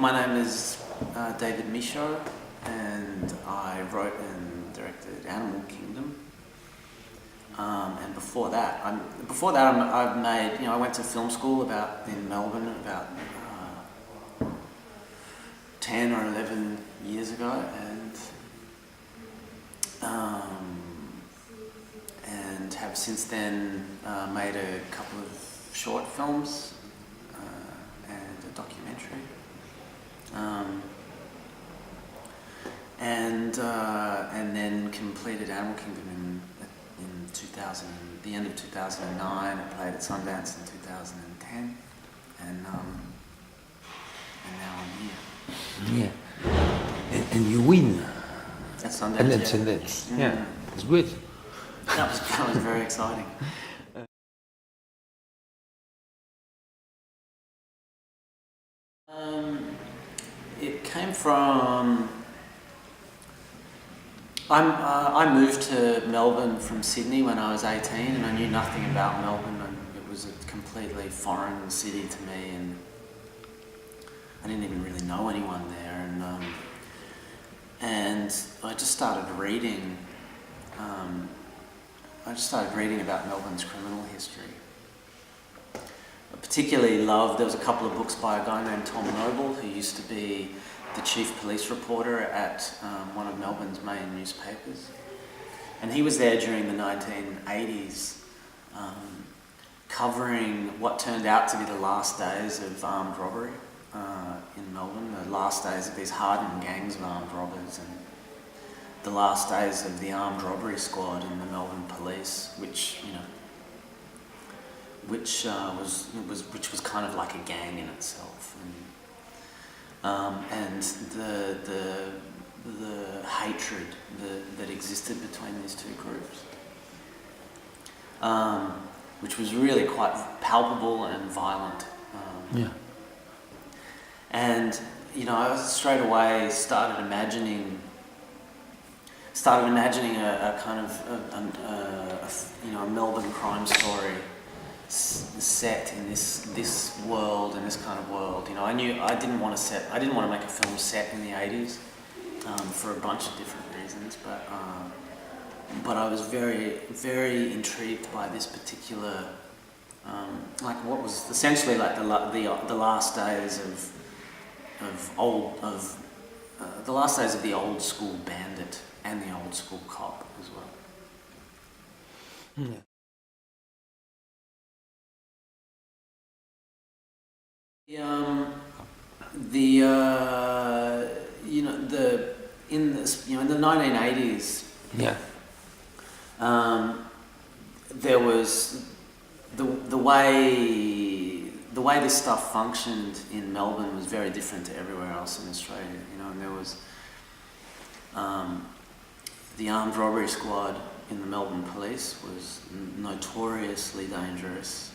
My name is David Michôd, and I wrote and directed Animal Kingdom. And before that, I've made. I went to film school in Melbourne about 10 or 11 years ago, and have since then made a couple of short films and a documentary, and then completed Animal Kingdom in 2000, the end of 2009. I played at Sundance in 2010, and now I'm here. Yeah, and you win. At Sundance. And at Sundance. Yeah, it's good. That was very exciting. It came from. I moved to Melbourne from Sydney when I was 18, and I knew nothing about Melbourne. And it was a completely foreign city to me, and I didn't even really know anyone there. And I just started reading. About Melbourne's criminal history. I particularly loved. There was a couple of books by a guy named Tom Noble, who used to be the chief police reporter at one of Melbourne's main newspapers, and he was there during the 1980s, covering what turned out to be the last days of armed robbery in Melbourne, the last days of these hardened gangs of armed robbers, and the last days of the armed robbery squad in the Melbourne police, which was kind of like a gang in itself, and the hatred that existed between these two groups, which was really quite palpable and violent. And I straight away started imagining a kind of a Melbourne crime story set in this world, in this kind of world. I knew I didn't want to make a film set in the 80s for a bunch of different reasons, but I was very, very intrigued by this particular like what was essentially like the last days of the old school bandit and the old school cop as well. Yeah. In the 1980s, there was the way this stuff functioned in Melbourne was very different to everywhere else in Australia. And there was the armed robbery squad in the Melbourne police was notoriously dangerous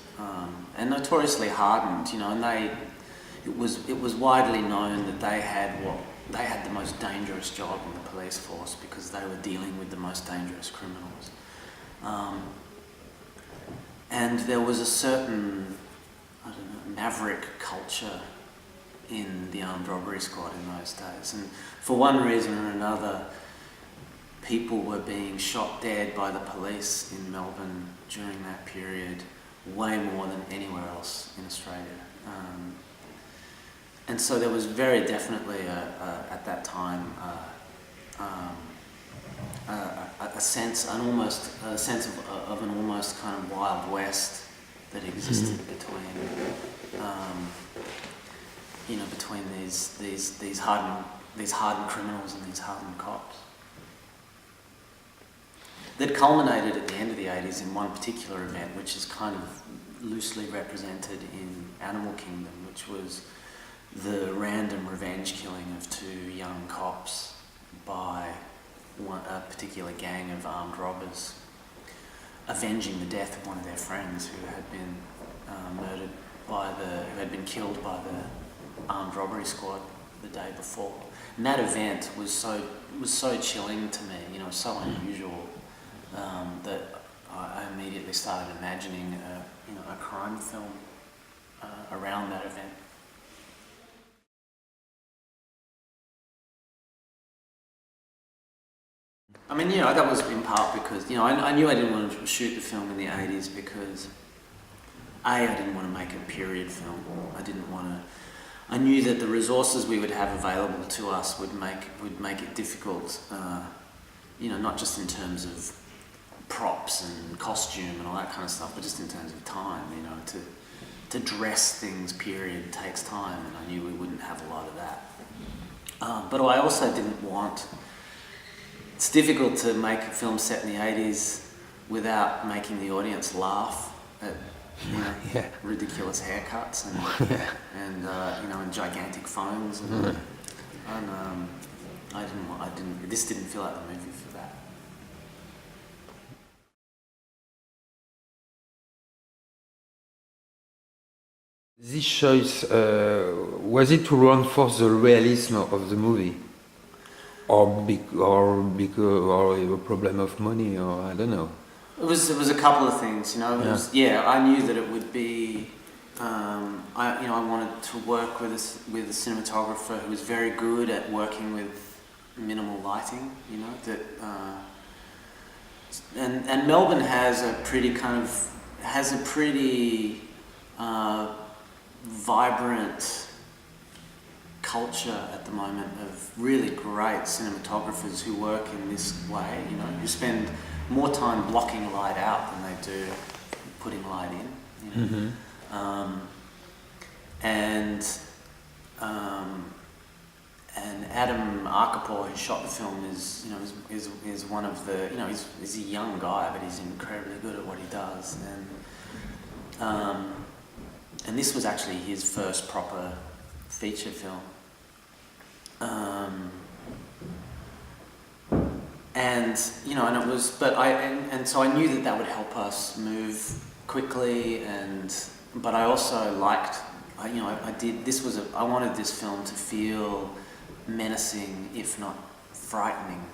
and notoriously hardened. And it was widely known that they had the most dangerous job in the police force because they were dealing with the most dangerous criminals. And there was a certain, maverick culture in the armed robbery squad in those days. And for one reason or another, people were being shot dead by the police in Melbourne during that period, way more than anywhere else in Australia. And so there was very definitely at that time a sense of an almost kind of Wild West that existed between these hardened criminals and these hardened cops. That culminated at the end of the 80s in one particular event, which is kind of loosely represented in Animal Kingdom, which was the random revenge killing of two young cops by a particular gang of armed robbers, avenging the death of one of their friends who had been who had been killed by the armed robbery squad the day before. And that event was so chilling to me, so unusual, that I immediately started imagining a crime film around that event. I mean, you know, that was in part because, you know, I knew I didn't want to shoot the film in the 80s because I didn't want to make a period film. I knew that the resources we would have available to us would make it difficult, you know, not just in terms of props and costume and all that kind of stuff, but just in terms of time, you know, to dress things period takes time, and I knew we wouldn't have a lot of that. But I also didn't want... It's difficult to make a film set in the 80s without making the audience laugh at, you know, ridiculous haircuts and you know, and gigantic phones, and this didn't feel like the movie for that. This choice, was it to reinforce the realism of the movie? Or a problem of money, or I don't know. It was a couple of things, you know. I knew that it would be. I wanted to work with a cinematographer who was very good at working with minimal lighting, you know. And Melbourne has a pretty vibrant culture at the moment of really great cinematographers who work in this way, you know, who spend more time blocking light out than they do putting light in, you know. And Adam Arkapour, who shot the film, is one of the, you know, he's a young guy, but he's incredibly good at what he does, and this was actually his first proper feature film. And you know, and it was, but so I knew that would help us move quickly, but I also liked, I wanted this film to feel menacing, if not frightening,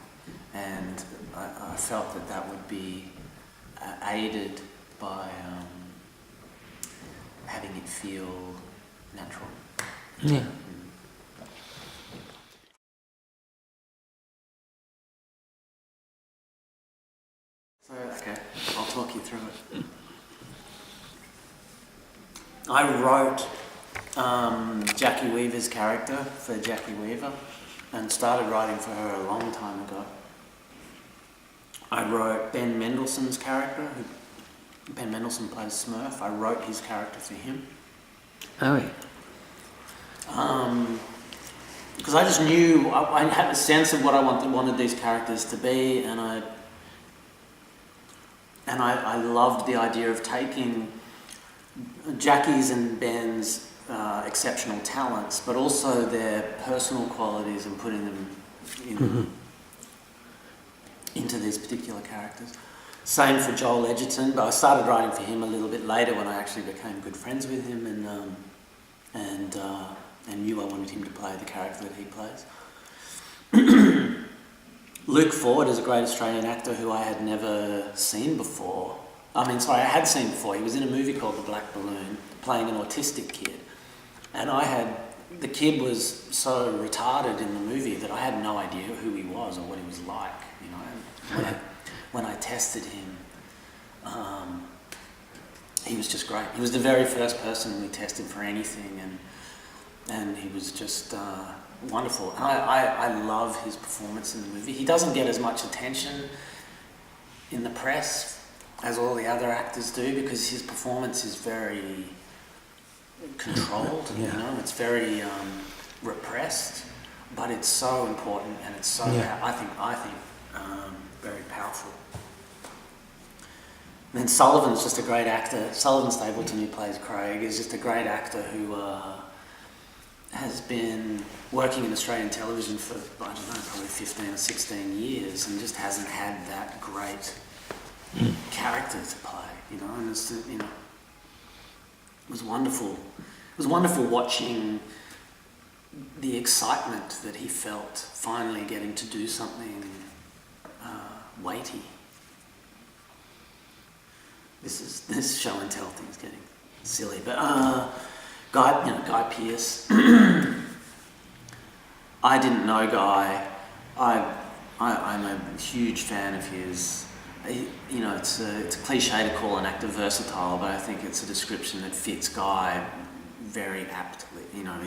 and I felt that would be aided by having it feel natural. Yeah. So, okay, I'll talk you through it. I wrote Jackie Weaver's character for Jackie Weaver and started writing for her a long time ago. I wrote Ben Mendelsohn's character, Ben Mendelsohn plays Smurf. I wrote his character for him. Ah oui. Because I just knew, I had a sense of what I wanted these characters to be, and I loved the idea of taking Jackie's and Ben's exceptional talents, but also their personal qualities, and putting them into these particular characters. Same for Joel Edgerton, but I started writing for him a little bit later when I actually became good friends with him, and knew I wanted him to play the character that he plays. Luke Ford is a great Australian actor who I had never seen before. I had seen before. He was in a movie called The Black Balloon, playing an autistic kid. And the kid was so retarded in the movie that I had no idea who he was or what he was like, you know. And when I tested him, he was just great. He was the very first person we tested for anything, and he was just wonderful. And I love his performance in the movie. He doesn't get as much attention in the press as all the other actors do, because his performance is very controlled, you know, it's very repressed, but it's so important, and it's so, I think very powerful. And then Sullivan's just a great actor. Sullivan Stapleton, who plays Craig, is just a great actor who has been working in Australian television for, I don't know, probably 15 or 16 years, and just hasn't had that great character to play, you know. And it's, you know, it was wonderful. It was wonderful watching the excitement that he felt finally getting to do something weighty. This show and tell thing's getting silly, but Guy Pearce. I didn't know Guy. I'm a huge fan of his. You know, it's a cliche to call an actor versatile, but I think it's a description that fits Guy very aptly. You know,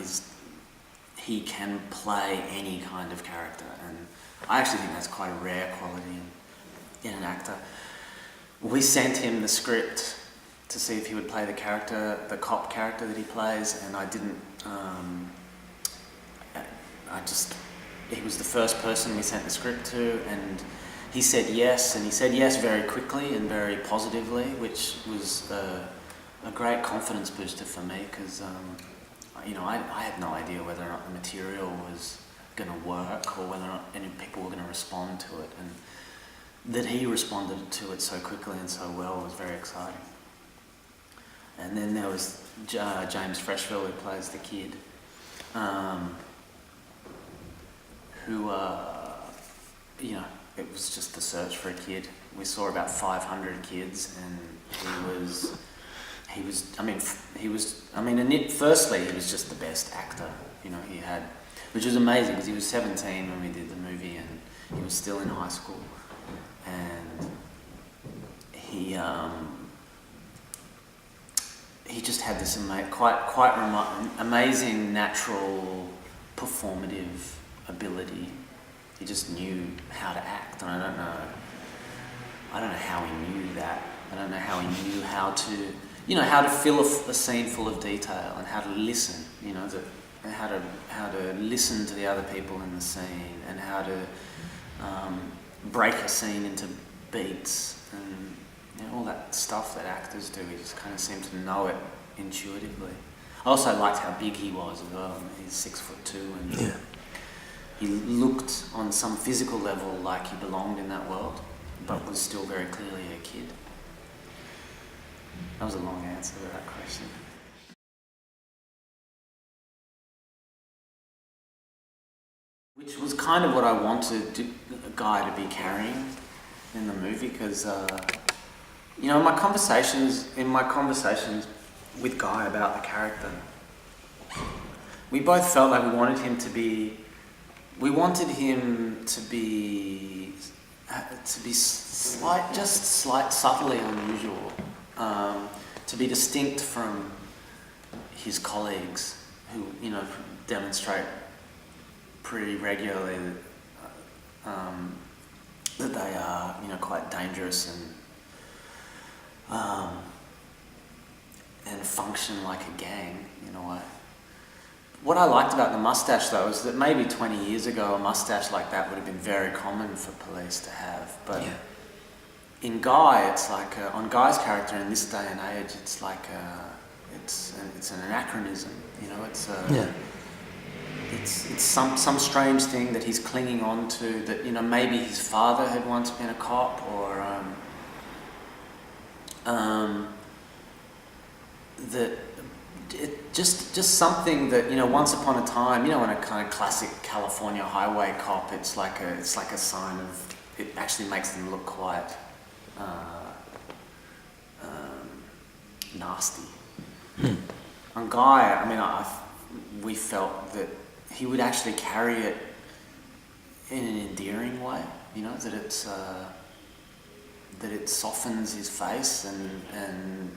he can play any kind of character, and I actually think that's quite a rare quality in an actor. We sent him the script to see if he would play the cop character that he plays, and I didn't. He was the first person we sent the script to, and he said yes, and he said yes very quickly and very positively, which was a great confidence booster for me, because you know, I had no idea whether or not the material was going to work or whether or not any people were going to respond to it, and that he responded to it so quickly and so well was very exciting. And then there was James Freshville, who plays the kid, who, you know, it was just the search for a kid. We saw about 500 kids, and firstly, he was just the best actor, you know, he had, which was amazing, because he was 17 when we did the movie, and he was still in high school, and he just had this amazing natural performative ability. He just knew how to act, and I don't know how he knew that. I don't know how he knew how to, you know, how to fill a scene full of detail, and how to listen, you know, how to listen to the other people in the scene, and how to break a scene into beats, and you know, all that stuff that actors do. He just kind of seemed to know it intuitively. I also liked how big he was as well. He's 6'2", and Yeah. he looked on some physical level like he belonged in that world, but was still very clearly a kid. That was a long answer to that question. Which was kind of what I wanted Guy to be carrying in the movie, because you know, in my conversations with Guy about the character, we both felt like we wanted him to be subtly unusual, to be distinct from his colleagues, who, you know, demonstrate pretty regularly that they are, you know, quite dangerous and function like a gang in a way. What I liked about the mustache, though, is that maybe 20 years ago a mustache like that would have been very common for police to have, but Yeah. in Guy, it's like on Guy's character in this day and age, it's like it's an anachronism, you know. It's some strange thing that he's clinging on to, that, you know, maybe his father had once been a cop, or that it just something that, you know, once upon a time, you know, in a kind of classic California highway cop, it's like a sign of, it actually makes them look quite nasty. On Guy, I mean, we felt that he would actually carry it in an endearing way, you know, that it softens his face, and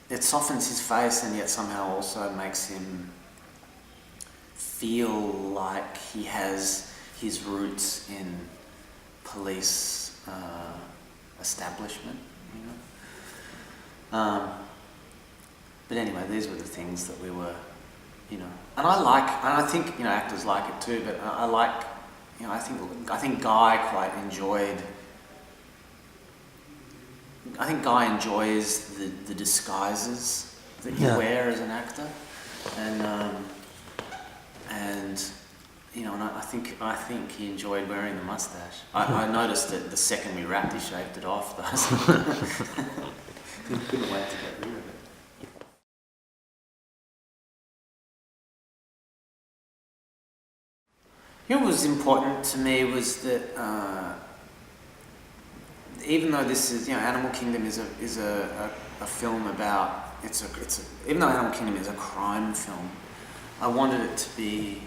it softens his face, and yet somehow also makes him feel like he has his roots in police establishment, you know. But anyway, these were the things that we were, you know, and I think, you know, actors like it too, but I like, you know, I think Guy quite enjoyed. I think Guy enjoys the disguises that you wear as an actor, and you know, and I think he enjoyed wearing the mustache. I noticed that the second we wrapped, he shaved it off, though. So he couldn't wait to get rid of it. You know, what was important to me was that even though this is, you know, Animal Kingdom is a film about, even though Animal Kingdom is a crime film, I wanted it to be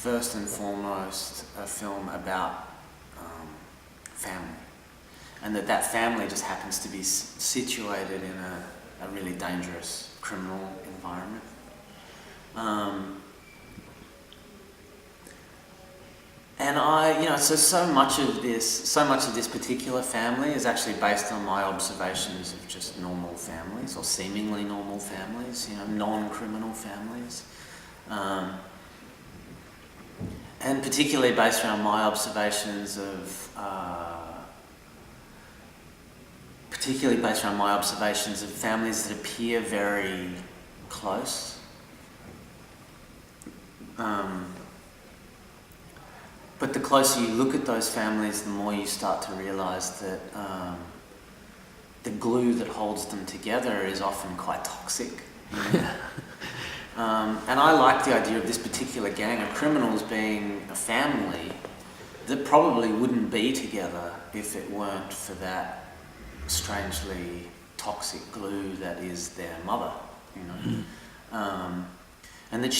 first and foremost a film about family, and that family just happens to be situated in a really dangerous criminal environment. And so much of this particular family is actually based on my observations of just normal families, or seemingly normal families, non-criminal families. And particularly based around my observations of families that appear very close. But the closer you look at those families, the more you start to realise that the glue that holds them together is often quite toxic. And I like the idea of this particular gang of criminals being a family that probably wouldn't be together if it weren't for that strangely toxic glue that is their mother, and that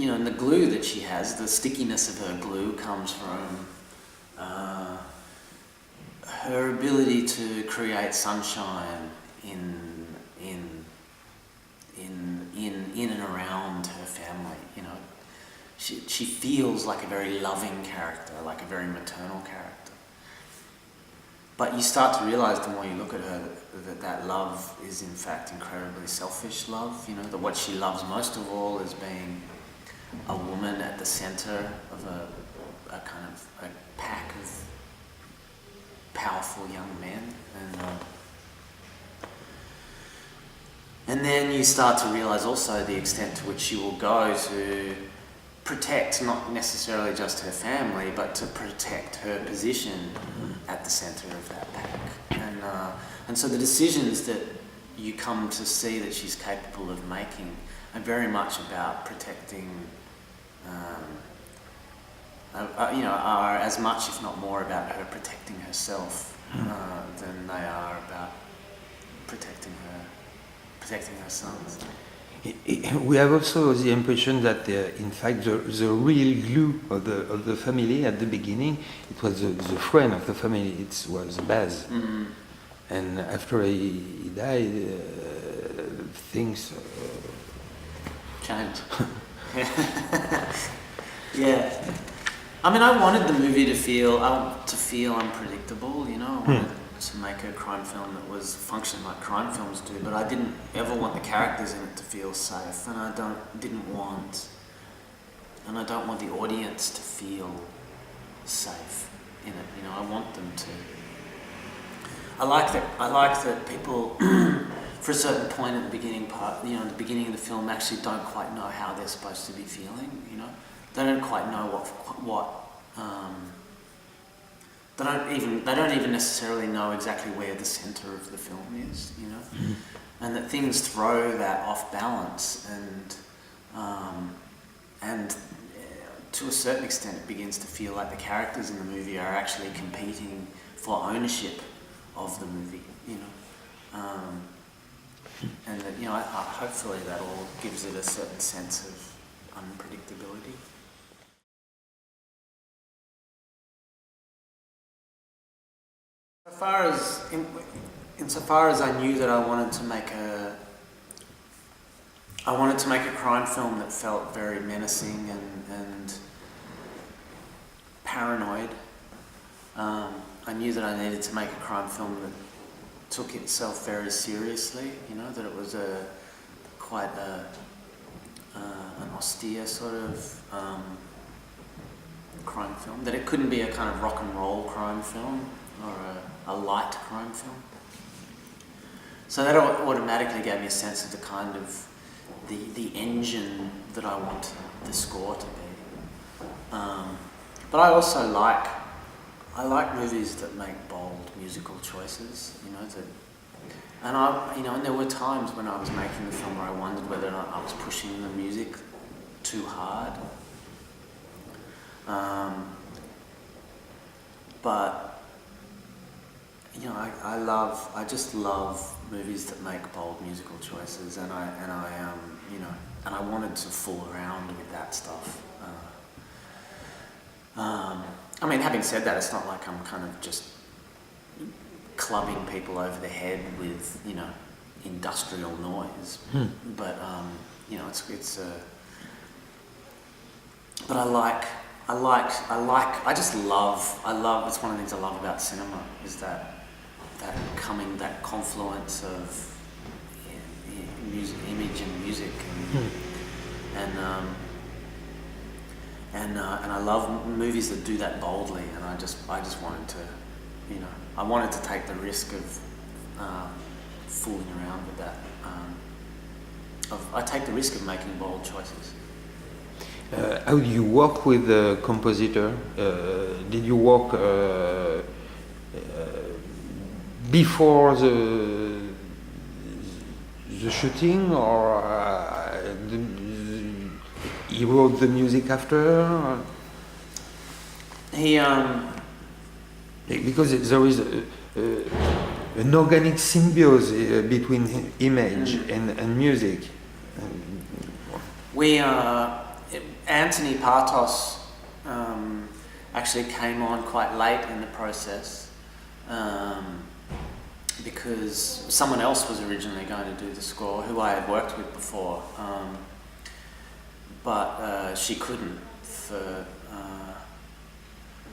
and the glue that she has, the stickiness of her glue comes from her ability to create sunshine in and around her family. She feels like a very loving character, like a very maternal character. But you start to realise the more you look at her that love is in fact incredibly selfish love, that what she loves most of all is being a woman at the centre of a kind of a pack of powerful young men. And then you start to realise also the extent to which she will go to protect not necessarily just her family, but to protect her position at the centre of that pack. And so the decisions that you come to see that she's capable of making are very much about protecting, are as much, if not more, about her protecting herself than they are about protecting her sons. We have also the impression that, in fact, the real glue of the family at the beginning, it was the friend of the family. It was Baz, and after he died, things changed. Yeah. I mean, I wanted the movie to feel unpredictable. I wanted to make a crime film that was functioning like crime films do, but I didn't ever want the characters in it to feel safe, and I don't want the audience to feel safe in it. I want them to. I like that people, for a certain point at the beginning part, the beginning of the film, actually don't quite know how they're supposed to be feeling. They don't quite know what. They don't even necessarily know exactly where the centre of the film is, and that things throw that off balance, and to a certain extent it begins to feel like the characters in the movie are actually competing for ownership of the movie, and that hopefully that all gives it a certain sense of unpredictability. Insofar as I knew that I wanted to make a crime film that felt very menacing and paranoid. I knew that I needed to make a crime film that took itself very seriously. That it was quite an austere sort of crime film. That it couldn't be a kind of rock and roll crime film or a light crime film. So that automatically gave me a sense of the kind of the engine that I want the score to be. But I also like movies that make bold musical choices. And there were times when I was making the film where I wondered whether or not I was pushing the music too hard. But I just love movies that make bold musical choices, and I wanted to fool around with that stuff. I mean, having said that, it's not like I'm kind of just clubbing people over the head with, you know, industrial noise. But you know, it's but I just love, it's one of the things I love about cinema, is that confluence of music, image and music, and I love movies that do that boldly, and I just wanted to, you know, I wanted to take the risk of fooling around with that. I take the risk of making bold choices. How do you work with the compositor? Did you work before the shooting, or he wrote the music after? He because there is an organic symbiosis between image and music. Anthony Partos actually came on quite late in the process, because someone else was originally going to do the score, who I had worked with before, but she couldn't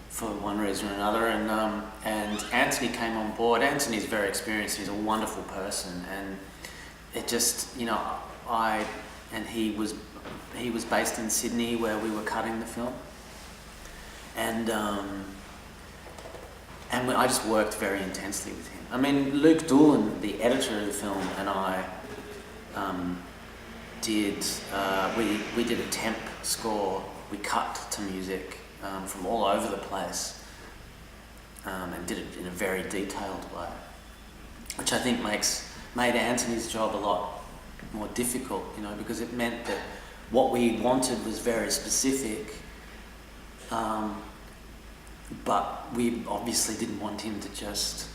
for one reason or another, and Anthony came on board. Anthony's very experienced, he's a wonderful person, and it just, you know, he was based in Sydney where we were cutting the film, and I just worked very intensely with him. I mean, Luke Doolan, the editor of the film, and I we did a temp score. We cut to music from all over the place, and did it in a very detailed way, which I think made Anthony's job a lot more difficult, you know, because it meant that what we wanted was very specific, but we obviously didn't want him to just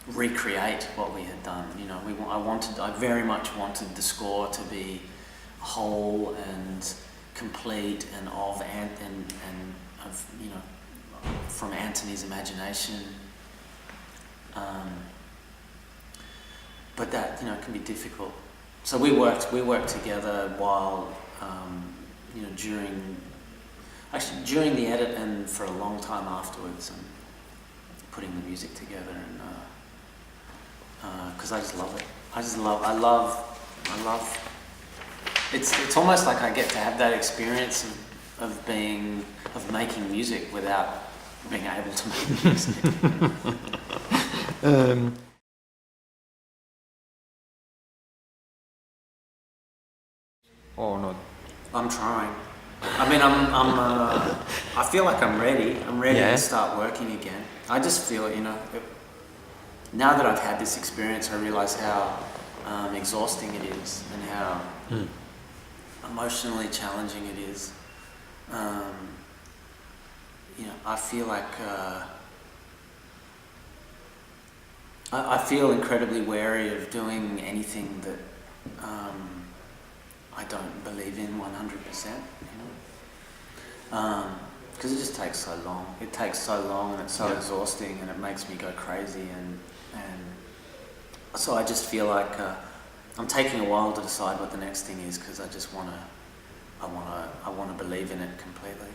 recreate what we had done. You know, I very much wanted the score to be whole and complete and of you know, from Anthony's imagination. But that, you know, can be difficult. So we worked together while, you know, during the edit and for a long time afterwards, and putting the music together, and because I just love it. I love. It's almost like I get to have that experience of making music without being able to make music. Or not? I'm trying. I mean, I feel like I'm ready. I'm ready to start working again. I just feel, you know, now that I've had this experience, I realise how exhausting it is, and how emotionally challenging it is. You know, I feel like I feel incredibly wary of doing anything that I don't believe in 100%, you know, because it just takes so long. It takes so long, and it's so exhausting, and it makes me go crazy, and so I just feel like I'm taking a while to decide what the next thing is, because I want to believe in it completely.